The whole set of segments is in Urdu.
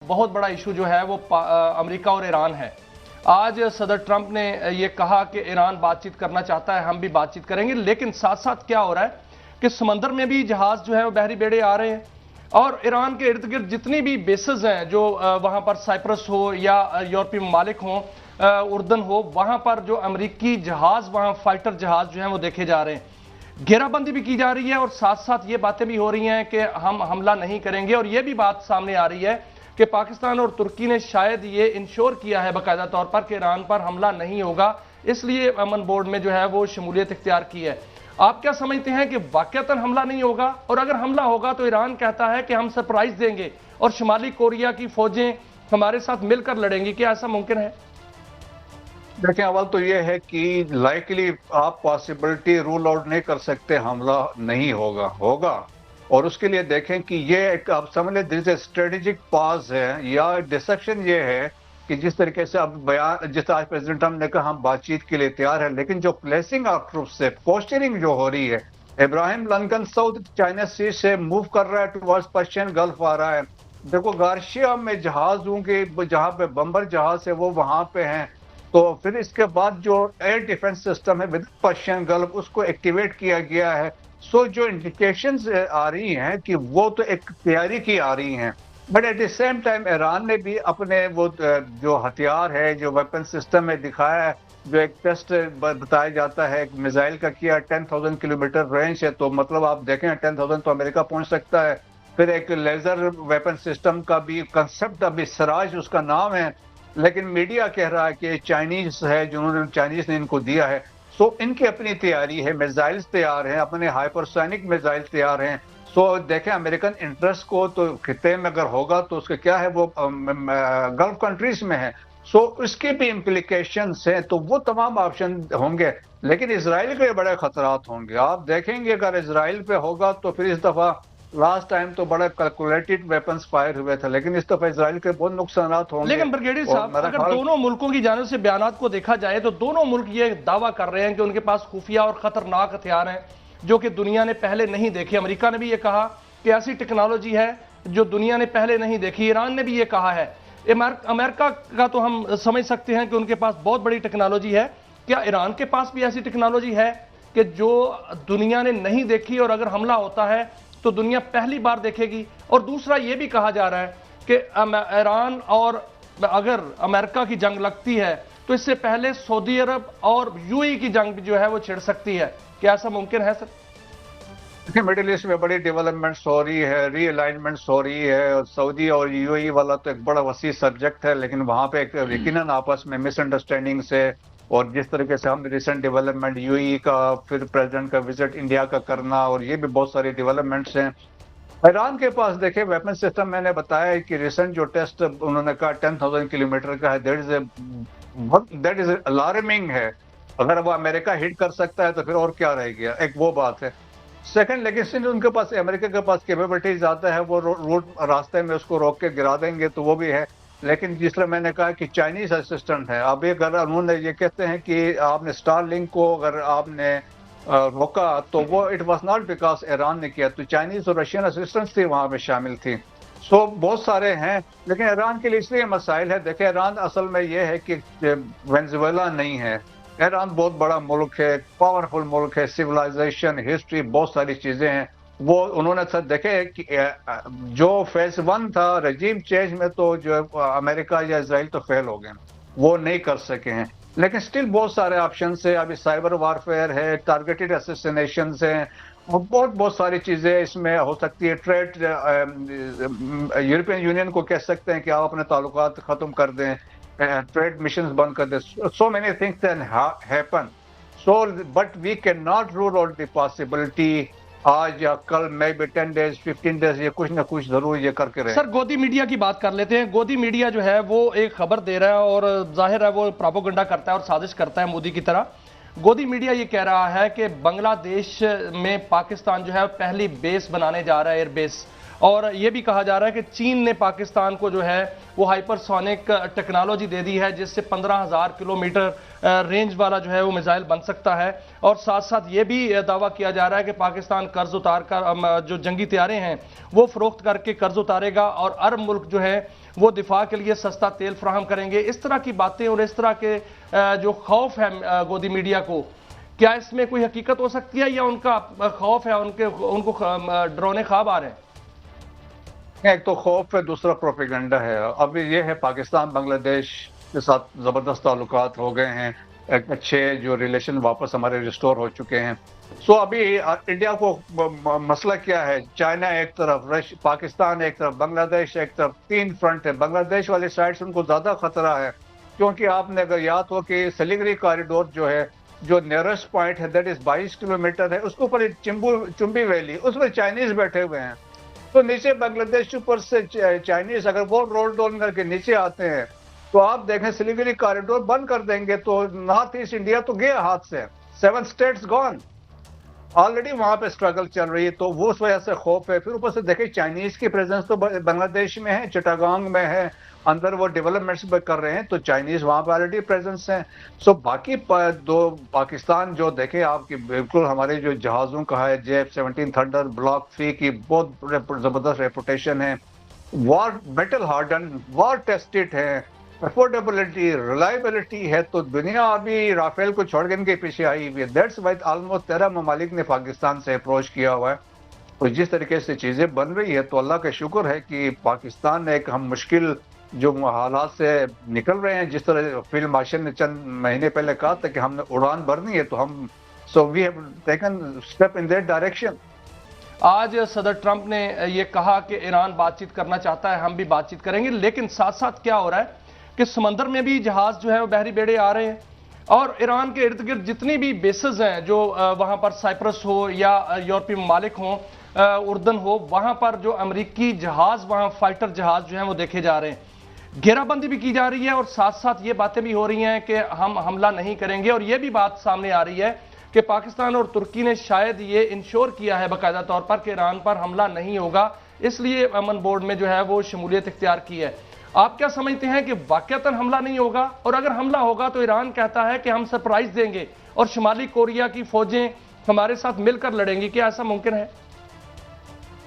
بہت بڑا ایشو جو ہے وہ امریکہ اور ایران ہے۔ آج صدر ٹرمپ نے یہ کہا کہ ایران بات چیت کرنا چاہتا ہے، ہم بھی بات چیت کریں گے، لیکن ساتھ ساتھ کیا ہو رہا ہے کہ سمندر میں بھی جہاز جو ہے وہ بحری بیڑے آ رہے ہیں، اور ایران کے ارد گرد جتنی بھی بیسز ہیں جو وہاں پر سائپرس ہو یا یورپی ممالک ہوں، اردن ہو، وہاں پر جو امریکی جہاز، وہاں فائٹر جہاز جو ہیں وہ دیکھے جا رہے ہیں، گھیرا بندی بھی کی جا رہی ہے، اور ساتھ ساتھ یہ باتیں بھی ہو رہی ہیں کہ ہم حملہ نہیں کریں گے، اور یہ بھی بات سامنے آ رہی ہے کہ پاکستان اور ترکی نے شاید یہ انشور کیا ہے باقاعدہ طور پر کہ ایران پر حملہ نہیں ہوگا، اس لیے امن بورڈ میں جو ہے وہ شمولیت اختیار کی ہے۔ آپ کیا سمجھتے ہیں کہ واقعتاً حملہ نہیں ہوگا؟ اور اگر حملہ ہوگا تو ایران کہتا ہے کہ ہم سرپرائز دیں گے اور شمالی کوریا کی فوجیں ہمارے ساتھ مل کر لڑیں گی، کیا ایسا ممکن ہے؟ دیکھیں، اول تو یہ ہے کہ لائکلی آپ پاسبلٹی رول آؤٹ نہیں کر سکتے حملہ نہیں ہوگا، اور اس کے لیے دیکھیں کہ یہ ایک آپ سمجھ لیں دس اسٹریٹجک پاز ہے یا ڈسیپشن یہ ہے کہ جس طریقے سے اب بیان جس آج پریزیڈنٹ ٹرمپ نے کہا ہم بات چیت کے لیے تیار ہیں، لیکن جو پلیسنگ آف ٹروپ سے پوسچرنگ جو ہو رہی ہے، ابراہیم لنکن ساؤتھ چائنا سی سے موو کر رہا ہے ٹوارڈز پرشین گلف آ رہا ہے۔ دیکھو گارشیا میں جہاز ہوں گے، جہاں پہ بمبر جہاز ہے وہ وہاں پہ ہیں، تو پھر اس کے بعد جو ایئر ڈیفنس سسٹم ہے ود پرشین گلف اس کو ایکٹیویٹ کیا گیا ہے۔ سو جو انڈیکیشنز آ رہی ہیں کہ وہ تو ایک تیاری کی آ رہی ہیں، but at the same time Iran نے بھی اپنے وہ جو ہتھیار ہے، جو ویپن سسٹم ہے دکھایا ہے، جو ایک ٹیسٹ بتایا جاتا ہے ایک میزائل کا کیا 10,000 کلومیٹر رینج ہے، تو مطلب آپ دیکھیں 10,000 تو امریکہ پہنچ سکتا ہے۔ پھر ایک لیزر ویپن سسٹم کا بھی کنسپٹ ابھی سراج اس کا نام ہے، لیکن میڈیا کہہ رہا ہے کہ چائنیز ہے، چائنیز نے ان کو دیا ہے۔ سو ان کی اپنی تیاری ہے، میزائلز تیار ہیں، اپنے ہائپرسونک میزائل تیار ہیں۔ سو دیکھیں امریکن انٹرسٹ کو تو خطے میں اگر ہوگا تو اس کا کیا ہے، وہ گلف کنٹریز میں ہے، سو اس کی بھی امپلیکیشنز ہیں، تو وہ تمام آپشن ہوں گے، لیکن اسرائیل کے بڑے خطرات ہوں گے۔ آپ دیکھیں گے اگر اسرائیل پہ ہوگا تو پھر اس دفعہ لاسٹ ٹائم تو بڑے کیلکولیٹڈ ویپنز فائر ہوئے تھے، لیکن اس دفعہ اسرائیل کے بہت نقصانات ہوں گے۔ لیکن بریگیڈیئر صاحب، اگر دونوں ملکوں کی جانب سے بیانات کو دیکھا جائے تو دونوں ملک یہ دعویٰ کر رہے ہیں کہ ان کے پاس خفیہ اور خطرناک ہتھیار ہیں جو کہ دنیا نے پہلے نہیں دیکھے۔ امریکہ نے بھی یہ کہا کہ ایسی ٹیکنالوجی ہے جو دنیا نے پہلے نہیں دیکھی، ایران نے بھی یہ کہا ہے۔ امریکہ کا تو ہم سمجھ سکتے ہیں کہ ان کے پاس بہت بڑی ٹیکنالوجی ہے، کیا ایران کے پاس بھی ایسی ٹیکنالوجی ہے کہ جو دنیا نے نہیں دیکھی اور اگر حملہ ہوتا ہے تو دنیا پہلی بار دیکھے گی؟ اور دوسرا یہ بھی کہا جا رہا ہے کہ ایران اور اگر امریکہ کی جنگ لگتی ہے تو اس سے پہلے سعودی عرب اور یو ای کی جنگ جو ہے وہ چھڑ سکتی ہے، کیا ایسا ممکن ہے سر؟ مڈل ایسٹ میں بڑی ڈیولپمنٹس ہو رہی ہے، ری الائنمنٹس ہو رہی ہے، اور سعودی اور یو اے والا تو ایک بڑا وسیع سبجیکٹ ہے، لیکن وہاں پہ یقیناً آپس میں مس انڈرسٹینڈنگس ہے، اور جس طریقے سے ہم ریسنٹ ڈیولپمنٹ یو اے کا پھر پریزیڈنٹ کا وزٹ انڈیا کا کرنا، اور یہ بھی بہت ساری ڈیولپمنٹس ہیں۔ ایران کے پاس دیکھیں ویپن سسٹم، میں نے بتایا کہ ریسنٹ جو ٹیسٹ انہوں نے کہا 10,000 کلومیٹر کا ہے، دیٹ از الارمنگ ہے۔ اگر وہ امریکہ ہٹ کر سکتا ہے تو پھر اور کیا رہ گیا، ایک وہ بات ہے۔ سیکنڈ، لیکن ان کے پاس امریکہ کے پاس کیپیبلٹی زیادہ ہے، وہ روٹ راستے میں اس کو روک کے گرا دیں گے تو وہ بھی ہے، لیکن جس طرح میں نے کہا کہ چائنیز اسسٹنٹ ہے، اب اگر انہوں نے یہ کہتے ہیں کہ آپ نے اسٹار لنک کو اگر آپ نے روکا تو وہ it was not because Iran نے کیا، تو چائنیز اور رشین اسسٹنٹس تھی وہاں پہ شامل تھی۔ سو بہت سارے ہیں، لیکن ایران کے لیے اس لیے مسائل ہے۔ دیکھیں ایران اصل میں یہ ہے کہ وینزویلا نہیں ہے، ایران بہت بڑا ملک ہے، پاورفل ملک ہے، سیولائزیشن، ہسٹری، بہت ساری چیزیں ہیں۔ وہ انہوں نے سب دیکھے کہ جو فیز 1 تھا رجیم چینج میں، تو جو امریکہ یا اسرائیل تو فیل ہو گئے، وہ نہیں کر سکے ہیں، لیکن سٹل بہت سارے آپشنز ہیں۔ ابھی سائبر وارفیئر ہے، ٹارگیٹڈ اسیسینیشنز ہیں، اور بہت ساری چیزیں اس میں ہو سکتی ہے۔ ٹریڈ یورپین یونین کو کہہ سکتے ہیں کہ آپ اپنے تعلقات ختم کر دیں، ٹریڈ مشنز بند کر دیں، so many things can happen, so but we can not roll out the possibility آج یا کل، میں بھی 10 days 15 days یہ کچھ نہ کچھ ضرور یہ کر کے رہے۔ سر گودی میڈیا کی بات کر لیتے ہیں۔ گودی میڈیا جو ہے وہ ایک خبر دے رہا ہے اور ظاہر ہے وہ پراپوگنڈا کرتا ہے اور سازش کرتا ہے مودی کی طرح۔ گودی میڈیا یہ کہہ رہا ہے کہ بنگلہ دیش میں پاکستان جو ہے پہلی بیس بنانے جا رہا ہے، ایئر بیس، اور یہ بھی کہا جا رہا ہے کہ چین نے پاکستان کو جو ہے وہ ہائپرسونک ٹیکنالوجی دے دی ہے، جس سے 15,000 کلومیٹر رینج والا جو ہے وہ میزائل بن سکتا ہے۔ اور ساتھ ساتھ یہ بھی دعویٰ کیا جا رہا ہے کہ پاکستان قرض اتار کر جو جنگی طیارے ہیں وہ فروخت کر کے قرض اتارے گا، اور عرب ملک جو ہے وہ دفاع کے لیے سستا تیل فراہم کریں گے۔ اس طرح کی باتیں اور اس طرح کے جو خوف ہے گودی میڈیا کو، کیا اس میں کوئی حقیقت ہو سکتی ہے یا ان کا خوف ہے، ان کو ڈرونے خواب آ رہے ہیں؟ ایک تو خوف ہے، دوسرا پروپیگنڈا ہے۔ اب یہ ہے پاکستان بنگلہ دیش کے ساتھ زبردست تعلقات ہو گئے ہیں، ایک اچھے جو ریلیشن واپس ہمارے ریسٹور ہو چکے ہیں۔ سو ابھی انڈیا کو مسئلہ کیا ہے؟ چائنا ایک طرف، پاکستان ایک طرف، بنگلہ دیش ایک طرف، 3 فرنٹ ہے۔ بنگلہ دیش والی سائڈ سے ان کو زیادہ خطرہ ہے، کیونکہ آپ نے اگر یاد ہو کہ سلیگری کوریڈور جو ہے، جو نیئرسٹ پوائنٹ ہے دیٹ از 22 کلومیٹر ہے، اس کے اوپر چمبی ویلی، اس میں چائنیز بیٹھے ہوئے ہیں۔ تو نیچے بنگلہ دیش اوپر سے چائنیز اگر وہ رول ڈاؤن کر کے نیچے آتے ہیں تو آپ دیکھیں سلیگری کوریڈور بند کر دیں گے تو نارتھ ایسٹ انڈیا تو گیا ہاتھ سے، 7 اسٹیٹس گون، آلریڈی وہاں پہ اسٹرگل چل رہی ہے۔ تو وہ اس وجہ سے خوف ہے۔ پھر اوپر سے دیکھیں چائنیز کی پریزنس تو بنگلہ دیش میں ہے، چٹاگانگ میں ہے، اندر وہ ڈیولپمنٹس کر رہے ہیں، تو چائنیز وہاں پہ آلریڈی پریزنس ہیں۔ سو باقی دو پاکستان جو دیکھیں آپ کی بالکل ہمارے جو جہازوں کا ہے، JF-17 تھنڈر بلاک 3 کی بہت زبردست ریپوٹیشن ہے، وار میٹل ہارڈن، وار ٹیسٹڈ ہے، افورڈیبلٹی، ریلائبلٹی ہے۔ تو دنیا ابھی رافیل کو چھوڑ کے ان کے پیچھے آئی ہوئی ہے۔ دیٹس وائی آلموسٹ 13 ممالک نے پاکستان سے اپروچ کیا ہوا ہے۔ تو جس طریقے سے چیزیں بن رہی ہے تو اللہ کا شکر ہے کہ پاکستان نے ایک ہم مشکل جو حالات سے نکل رہے ہیں۔ جس طرح فیلڈ مارشل نے چند مہینے پہلے کہا تھا کہ ہم نے اڑان بھرنی ہے، تو ہم we have taken step in that direction. آج صدر ٹرمپ نے یہ کہا کہ ایران بات چیت کرنا چاہتا ہے، ہم بھی بات چیت کریں گے، لیکن ساتھ ساتھ کیا ہو رہا ہے کہ سمندر میں بھی جہاز جو ہے وہ بحری بیڑے آ رہے ہیں، اور ایران کے ارد گرد جتنی بھی بیسز ہیں جو وہاں پر سائپرس ہو یا یورپی ممالک ہوں، اردن ہو، وہاں پر جو امریکی جہاز، وہاں فائٹر جہاز جو ہیں وہ دیکھے جا رہے ہیں۔ گھیرہ بندی بھی کی جا رہی ہے، اور ساتھ ساتھ یہ باتیں بھی ہو رہی ہیں کہ ہم حملہ نہیں کریں گے، اور یہ بھی بات سامنے آ رہی ہے کہ پاکستان اور ترکی نے شاید یہ انشور کیا ہے باقاعدہ طور پر کہ ایران پر حملہ نہیں ہوگا، اس لیے امن بورڈ میں جو ہے وہ شمولیت اختیار کی ہے۔ آپ کیا سمجھتے ہیں کہ واقعتاً حملہ نہیں ہوگا؟ اور اگر حملہ ہوگا تو ایران کہتا ہے کہ ہم سرپرائز دیں گے اور شمالی کوریا کی فوجیں ہمارے ساتھ مل کر لڑیں گی، کیا ایسا ممکن ہے؟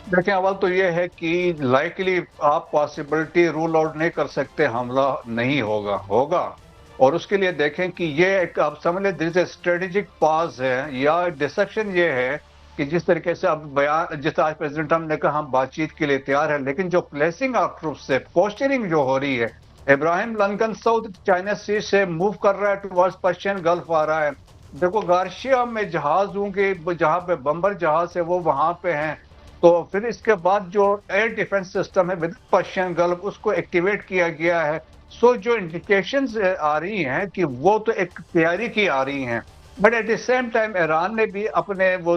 دیکھیں اول تو یہ ہے کہ لائکلی آپ پاسبلٹی رول آؤٹ نہیں کر سکتے حملہ نہیں ہوگا، اور اس کے لیے دیکھیں کہ یہ ایک آپ سمجھ لیں دیر اسٹریٹجک پاز ہے یا ڈسیپشن یہ ہے کہ جس طریقے سے اب بیان جس طرح پریزیڈنٹ ٹرمپ نے کہا ہم بات چیت کے لیے تیار ہیں، لیکن جو پلیسنگ آف ٹروپس سے پوسچرنگ جو ہو رہی ہے، ابراہیم لنکن ساؤتھ چائنا سی سے موو کر رہا ہے ٹوارڈز پرشین گلف آ رہا ہے۔ دیکھو گارشیا میں جہاز ہوں گے، جہاں پہ بمبر جہاز ہے وہ وہاں پہ ہیں، تو پھر اس کے بعد جو ایئر ڈیفنس سسٹم ہے ود پرشین گلف اس کو ایکٹیویٹ کیا گیا ہے۔ سو جو انڈیکیشنز آ رہی ہیں کہ وہ تو ایک تیاری کی آ رہی ہیں، but at the same time Iran نے بھی اپنے وہ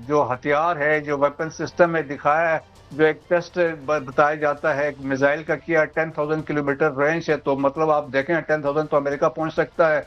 جو ہتھیار ہے، جو ویپن سسٹم ہے دکھایا ہے، جو ایک ٹیسٹ بتایا جاتا ہے ایک میزائل کا کیا 10,000 کلومیٹر رینج ہے، تو مطلب آپ دیکھیں 10,000 تو امریکہ پہنچ سکتا ہے۔